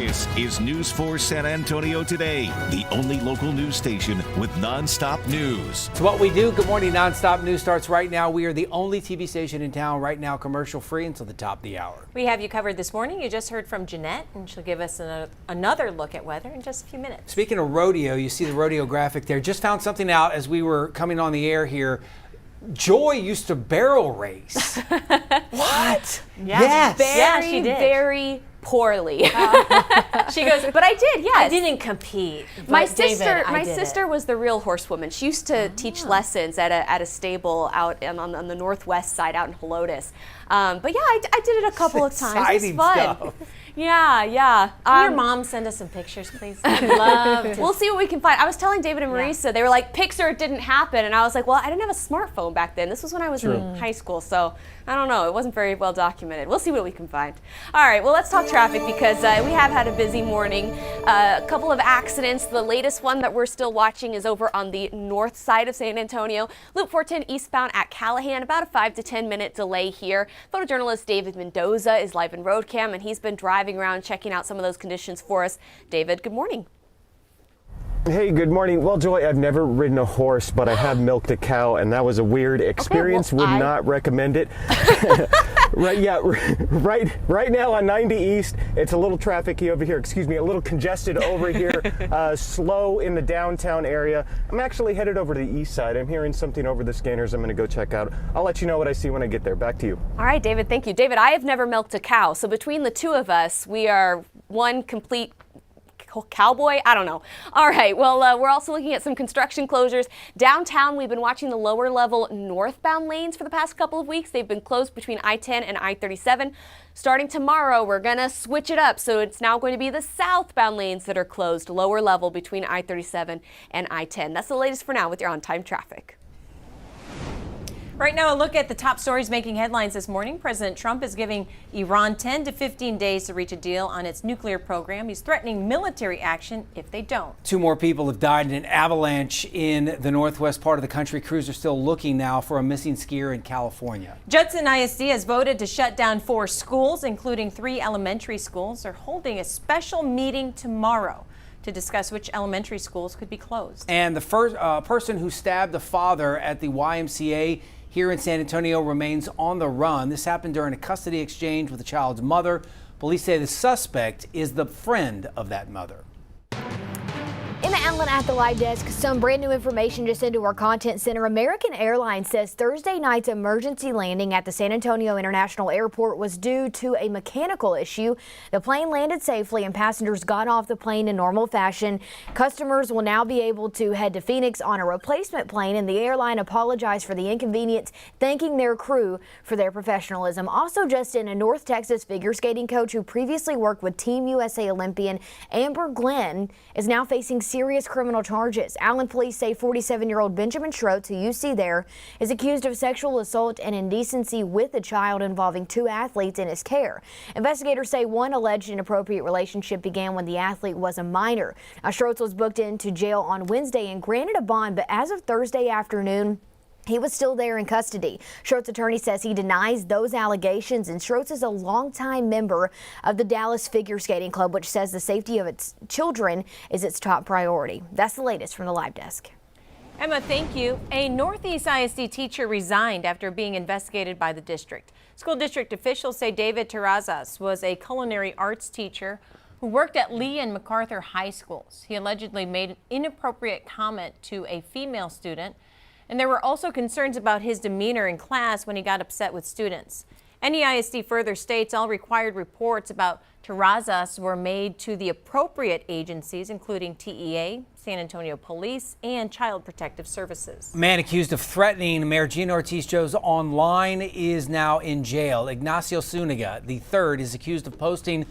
This is News 4 San Antonio Today, the only local news station with nonstop news. It's what we do. Good morning. Nonstop news starts right now. We are the only TV station in town right now, commercial free until the top of the hour. We have you covered this morning. You just heard from Jeanette, and she'll give us another look at weather in just a few minutes. Speaking of rodeo, you see the rodeo graphic there. Just found something out as we were coming on the air here. Joy used to barrel race. What? Yeah. Yes. She did. Very poorly. She goes, but I did, yes. I didn't compete. My David, sister was the real horsewoman. She used to teach lessons at a stable out on the northwest side out in Helotes. But yeah, I did it a couple of times. Exciting It was fun. stuff. Yeah. Can your mom send us some pictures, please? I'd love to. We'll see what we can find. I was telling David and Marisa, they were like, picture it didn't happen. And I was like, well, I didn't have a smartphone back then. This was when I was in high school. So I don't know. It wasn't very well documented. We'll see what we can find. All right, well, let's talk traffic because we have had a busy morning. A couple of accidents. The latest one that we're still watching is over on the north side of San Antonio. Loop 410 eastbound at Callahan. About a 5 to 10 minute delay here. Photojournalist David Mendoza is live in road cam, and he's been driving around checking out some of those conditions for us. David, good morning. Hey, good morning. Well, Joy, I've never ridden a horse, but I have milked a cow, and that was a weird experience. Would not recommend it. Right now on 90 East, it's a little trafficy over here. Excuse me, a little congested over here. Slow in the downtown area. I'm actually headed over to the east side. I'm hearing something over the scanners. I'm going to go check out. I'll let you know what I see when I get there. Back to you. All right, David, thank you. David, I have never milked a cow, so between the two of us, we are one complete cowboy? I don't know. All right, well, we're also looking at some construction closures. Downtown, we've been watching the lower level northbound lanes for the past couple of weeks. They've been closed between I-10 and I-37. Starting tomorrow, we're going to switch it up. So it's now going to be the southbound lanes that are closed, lower level between I-37 and I-10. That's the latest for now with your on-time traffic. Right now, a look at the top stories making headlines this morning. President Trump is giving Iran 10 to 15 days to reach a deal on its nuclear program. He's threatening military action if they don't. 2 more people have died in an avalanche in the northwest part of the country. Crews are still looking now for a missing skier in California. Judson ISD has voted to shut down 4 schools, including 3 elementary schools. They're holding a special meeting tomorrow to discuss which elementary schools could be closed. And the first person who stabbed the father at the YMCA here in San Antonio remains on the run. This happened during a custody exchange with the child's mother. Police say the suspect is the friend of that mother. Emma Allen at the live desk. Some brand new information just into our content center. American Airlines says Thursday night's emergency landing at the San Antonio International Airport was due to a mechanical issue. The plane landed safely and passengers got off the plane in normal fashion. Customers will now be able to head to Phoenix on a replacement plane, and the airline apologized for the inconvenience, thanking their crew for their professionalism. Also just in, a North Texas figure skating coach who previously worked with Team USA Olympian Amber Glenn is now facing serious criminal charges. Allen police say 47-year-old Benjamin Schroetz, who you see there, is accused of sexual assault and indecency with a child involving 2 athletes in his care. Investigators say one alleged inappropriate relationship began when the athlete was a minor. Now, Schroetz was booked into jail on Wednesday and granted a bond, but as of Thursday afternoon, he was still there in custody. Schroetz's attorney says he denies those allegations, and Schroetz is a longtime member of the Dallas Figure Skating Club, which says the safety of its children is its top priority. That's the latest from the live desk. Emma, thank you. A Northeast ISD teacher resigned after being investigated by the district. School district officials say David Terrazas was a culinary arts teacher who worked at Lee and MacArthur high schools. He allegedly made an inappropriate comment to a female student, and there were also concerns about his demeanor in class when he got upset with students. NEISD further states all required reports about Terrazas were made to the appropriate agencies, including TEA, San Antonio Police, and Child Protective Services. A man accused of threatening Mayor Gina Ortiz-Jones online is now in jail. Ignacio Zuniga, the third, is accused of posting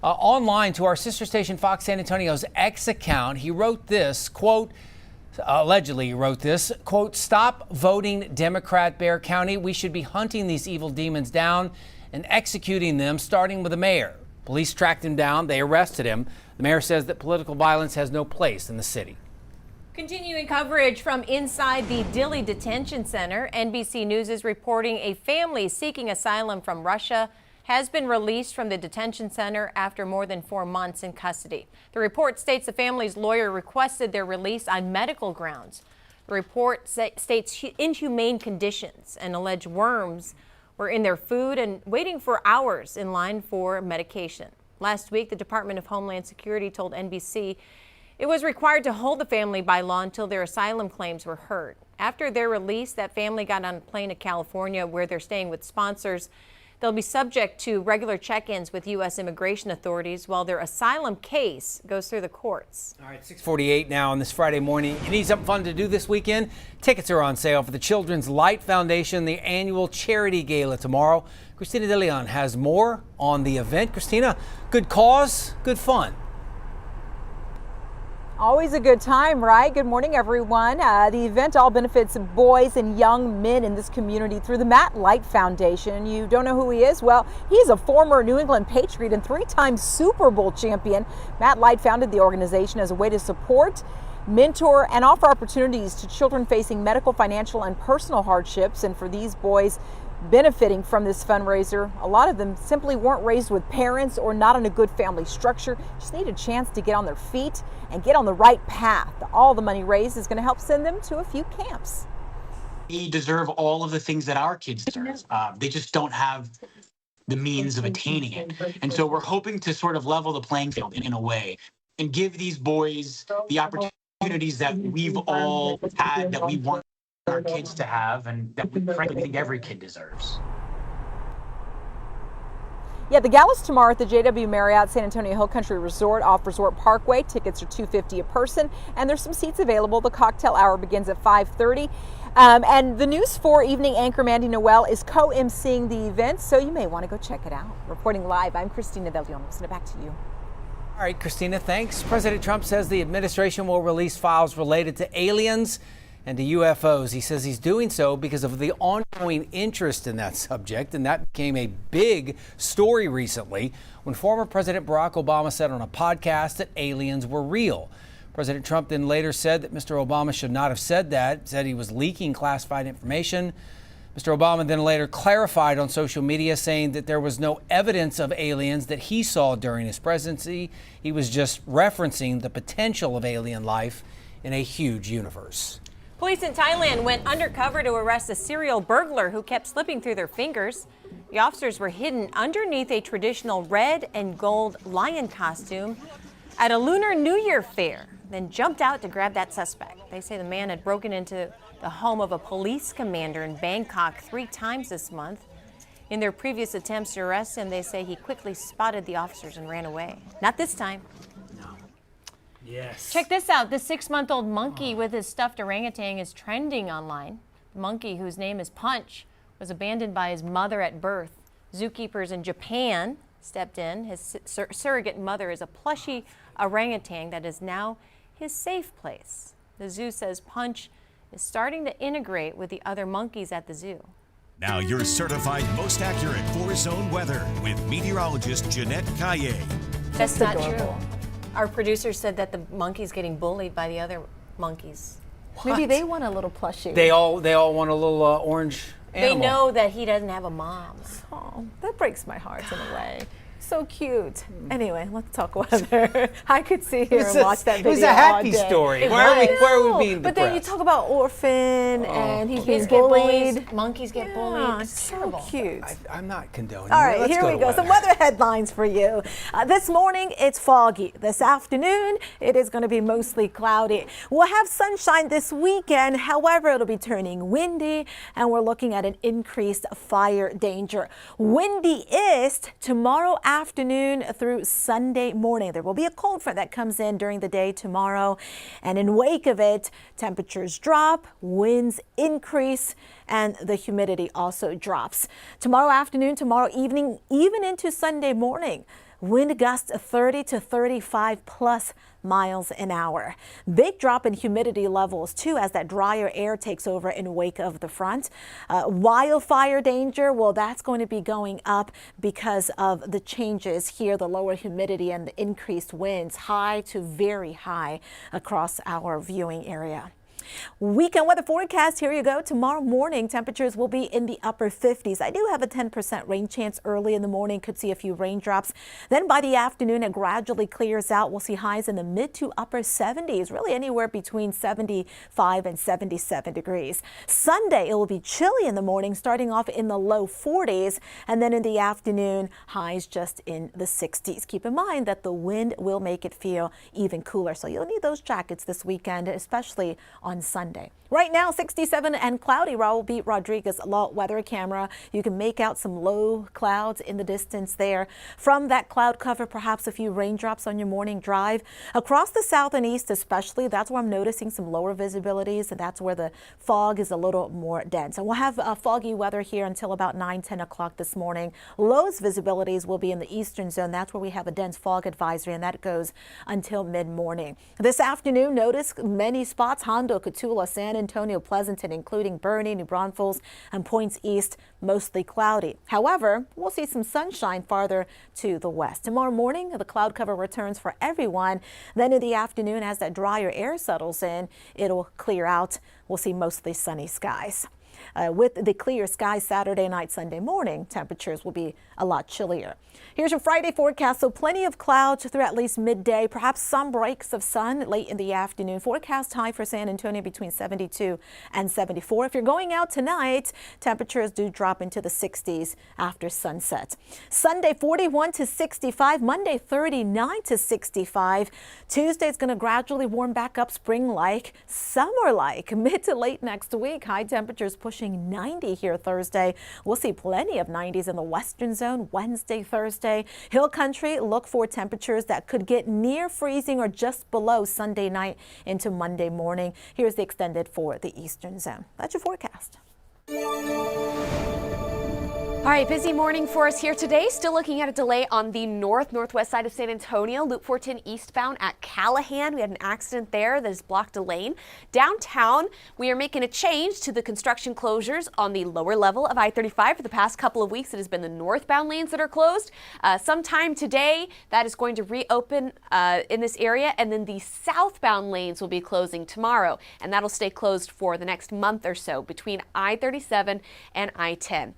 online to our sister station Fox San Antonio's X account. He wrote this, quote, allegedly wrote this, quote, "Stop voting Democrat, Bexar County. We should be hunting these evil demons down and executing them, starting with the mayor." Police tracked him down. They arrested him. The mayor says that political violence has no place in the city. Continuing coverage from inside the Dilley Detention Center, NBC News is reporting a family seeking asylum from Russia has been released from the detention center after more than 4 months in custody. The report states the family's lawyer requested their release on medical grounds. The report states inhumane conditions and alleged worms were in their food and waiting for hours in line for medication. Last week, the Department of Homeland Security told NBC it was required to hold the family by law until their asylum claims were heard. After their release, that family got on a plane to California where they're staying with sponsors. They'll be subject to regular check-ins with U.S. immigration authorities while their asylum case goes through the courts. All right, 6:48 now on this Friday morning. You need something fun to do this weekend? Tickets are on sale for the Children's Light Foundation, the annual charity gala tomorrow. Christina De Leon has more on the event. Christina, good cause, good fun. Always a good time, right? Good morning, everyone. The event all benefits boys and young men in this community through the Matt Light Foundation. You don't know who he is? Well, he's a former New England Patriot and 3-time Super Bowl champion. Matt Light founded the organization as a way to support, mentor, and offer opportunities to children facing medical, financial, and personal hardships. And for these boys benefiting from this fundraiser, a lot of them simply weren't raised with parents or not in a good family structure, just need a chance to get on their feet and get on the right path. All the money raised is going to help send them to a few camps. We deserve all of the things that our kids deserve. They just don't have the means of attaining it. And so we're hoping to sort of level the playing field in a way and give these boys the opportunities that we've all had, that we want our kids to have, and that we frankly think every kid deserves. Yeah, the gala's tomorrow at the JW Marriott San Antonio Hill Country Resort off Resort Parkway. Tickets are $250 a person, and there's some seats available. The cocktail hour begins at 5:30. And the News 4 evening anchor Mandy Noel is co-emceeing the event, so you may want to go check it out. Reporting live, I'm Christina De Leon. I'll send it back to you. All right, Christina, thanks. President Trump says the administration will release files related to aliens and to UFOs. He says he's doing so because of the ongoing interest in that subject, and that became a big story recently when former President Barack Obama said on a podcast that aliens were real. President Trump then later said that Mr. Obama should not have said that, said he was leaking classified information. Mr. Obama then later clarified on social media, saying that there was no evidence of aliens that he saw during his presidency. He was just referencing the potential of alien life in a huge universe. Police in Thailand went undercover to arrest a serial burglar who kept slipping through their fingers. The officers were hidden underneath a traditional red and gold lion costume at a Lunar New Year fair, then jumped out to grab that suspect. They say the man had broken into the home of a police commander in Bangkok 3 times this month. In their previous attempts to arrest him, they say he quickly spotted the officers and ran away. Not this time. Yes. Check this out. This 6-month-old monkey with his stuffed orangutan is trending online. The monkey, whose name is Punch, was abandoned by his mother at birth. Zookeepers in Japan stepped in. His surrogate mother is a plushy orangutan that is now his safe place. The zoo says Punch is starting to integrate with the other monkeys at the zoo. Now your certified most accurate 4-zone weather with meteorologist Jeanette Caille. That's not true. Our producer said that the monkey's getting bullied by the other monkeys. Maybe they want a little plushie. They all want a little orange animal. They know that he doesn't have a mom. Oh, that breaks my heart in a way. So cute. Anyway, let's talk weather. I could sit here and watch that video. It was a happy all day. story. Why are we being But depressed? then you talk about orphan and he's being Kids get bullied. bullied. Monkeys get bullied. It's so terrible. cute. I'm not condoning All it. right, Let's here we to go. Some weather headlines for you. This morning, it's foggy. This afternoon, it is going to be mostly cloudy. We'll have sunshine this weekend. However, it'll be turning windy, and we're looking at an increased fire danger. Windiest tomorrow afternoon through Sunday morning. There will be a cold front that comes in during the day tomorrow, and in wake of it, temperatures drop, winds increase, and the humidity also drops. Tomorrow afternoon, tomorrow evening, even into Sunday morning, wind gusts 30 to 35 plus miles an hour. Big drop in humidity levels too as that drier air takes over in wake of the front. Wildfire danger, well, that's going to be going up because of the changes here, the lower humidity and the increased winds, high to very high across our viewing area. Weekend weather forecast, here you go. Tomorrow morning, temperatures will be in the upper 50s. I do have a 10% rain chance early in the morning. Could see a few raindrops. Then by the afternoon, it gradually clears out. We'll see highs in the mid to upper 70s, really anywhere between 75 and 77 degrees. Sunday, it will be chilly in the morning, starting off in the low 40s. And then in the afternoon, highs just in the 60s. Keep in mind that the wind will make it feel even cooler. So you'll need those jackets this weekend, especially on Sunday. Right now, 67 and cloudy. Raul beat Rodriguez weather camera. You can make out some low clouds in the distance there. From that cloud cover, perhaps a few raindrops on your morning drive. Across the south and east especially, that's where I'm noticing some lower visibilities, and that's where the fog is a little more dense. And we'll have foggy weather here until about 10 o'clock this morning. Lowest visibilities will be in the eastern zone. That's where we have a dense fog advisory, and that goes until mid-morning. This afternoon, notice many spots, Hondo, Cotulla, San Antonio, Pleasanton, including Bernie, New Braunfels, and points east, mostly cloudy. However, we'll see some sunshine farther to the west. Tomorrow morning, the cloud cover returns for everyone. Then in the afternoon, as that drier air settles in, it'll clear out. We'll see mostly sunny skies. With the clear skies Saturday night, Sunday morning, temperatures will be a lot chillier. Here's your Friday forecast. So plenty of clouds through at least midday, perhaps some breaks of sun late in the afternoon. Forecast high for San Antonio between 72 and 74. If you're going out tonight, temperatures do drop into the 60s after sunset. Sunday, 41 to 65. Monday, 39 to 65. Tuesday is going to gradually warm back up, spring-like, summer-like, mid to late next week. High temperatures pushing 90 here Thursday. We'll see plenty of 90s in the western zone Wednesday, Thursday. Hill country, look for temperatures that could get near freezing or just below Sunday night into Monday morning. Here's the extended for the eastern zone. That's your forecast. All right, busy morning for us here today. Still looking at a delay on the northwest side of San Antonio, Loop 410 eastbound at Callahan. We had an accident there that has blocked a lane. Downtown, we are making a change to the construction closures on the lower level of I-35. For the past couple of weeks, it has been the northbound lanes that are closed. Sometime today, that is going to reopen in this area, and then the southbound lanes will be closing tomorrow, and that'll stay closed for the next month or so between I-37 and I-10.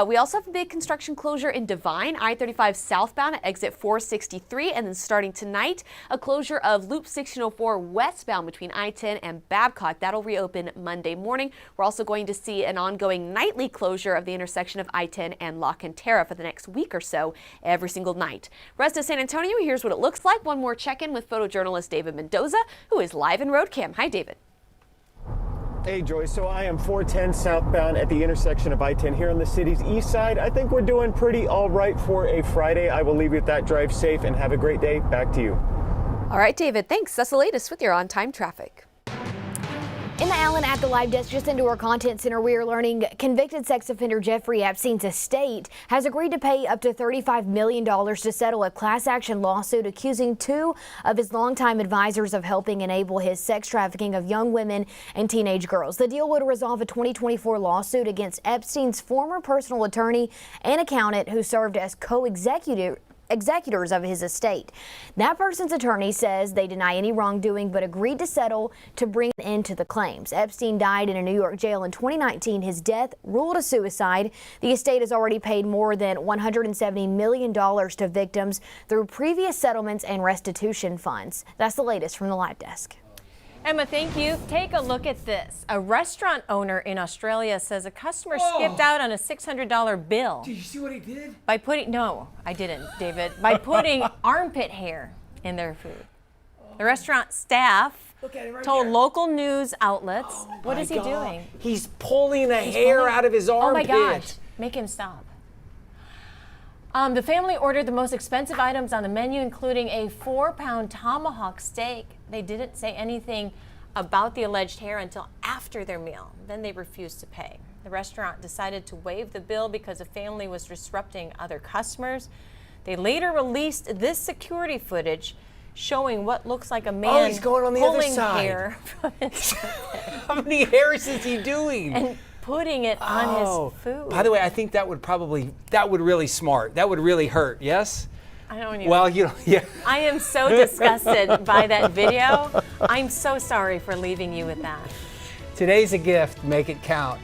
We also have a big construction closure in Devine, I-35 southbound at exit 463, and then starting tonight, a closure of Loop 1604 westbound between I-10 and Babcock. That'll reopen Monday morning. We're also going to see an ongoing nightly closure of the intersection of I-10 and La Cantera for the next week or so, every single night. Rest of San Antonio, here's what it looks like. One more check-in with photojournalist David Mendoza, who is live in Road Cam. Hi, David. Hey Joyce, so I am 410 southbound at the intersection of I-10 here on the city's east side. I think we're doing pretty all right for a Friday. I will leave you with that. Drive safe and have a great day. Back to you. All right, David, thanks. That's the latest with your on-time traffic. In the Allen at the Live Desk, just into our content center, we are learning convicted sex offender Jeffrey Epstein's estate has agreed to pay up to $35 million to settle a class action lawsuit accusing two of his longtime advisors of helping enable his sex trafficking of young women and teenage girls. The deal would resolve a 2024 lawsuit against Epstein's former personal attorney and accountant who served as executors of his estate. That person's attorney says they deny any wrongdoing but agreed to settle to bring an end to the claims. Epstein died in a New York jail in 2019. His death ruled a suicide. The estate has already paid more than $170 million to victims through previous settlements and restitution funds. That's the latest from the Live Desk. Emma, thank you. Take a look at this. A restaurant owner in Australia says a customer skipped out on a $600 bill. Did you see what he did? By putting, no, I didn't, David, by putting armpit hair in their food. The restaurant staff told local news outlets, what is he doing? He's pulling the hair out of his armpit. Oh my gosh, make him stop. The family ordered the most expensive items on the menu, including a 4-pound tomahawk steak. They didn't say anything about the alleged hair until after their meal. Then they refused to pay. The restaurant decided to waive the bill because the family was disrupting other customers. They later released this security footage showing what looks like a man he's going on the other pulling side. hair from his armpit. How many hairs is he doing? And putting it on his food. By the way, I think that would really smart. That would really hurt, yes? I don't even. Well, yeah. I am so disgusted by that video. I'm so sorry for leaving you with that. Today's a gift. Make it count.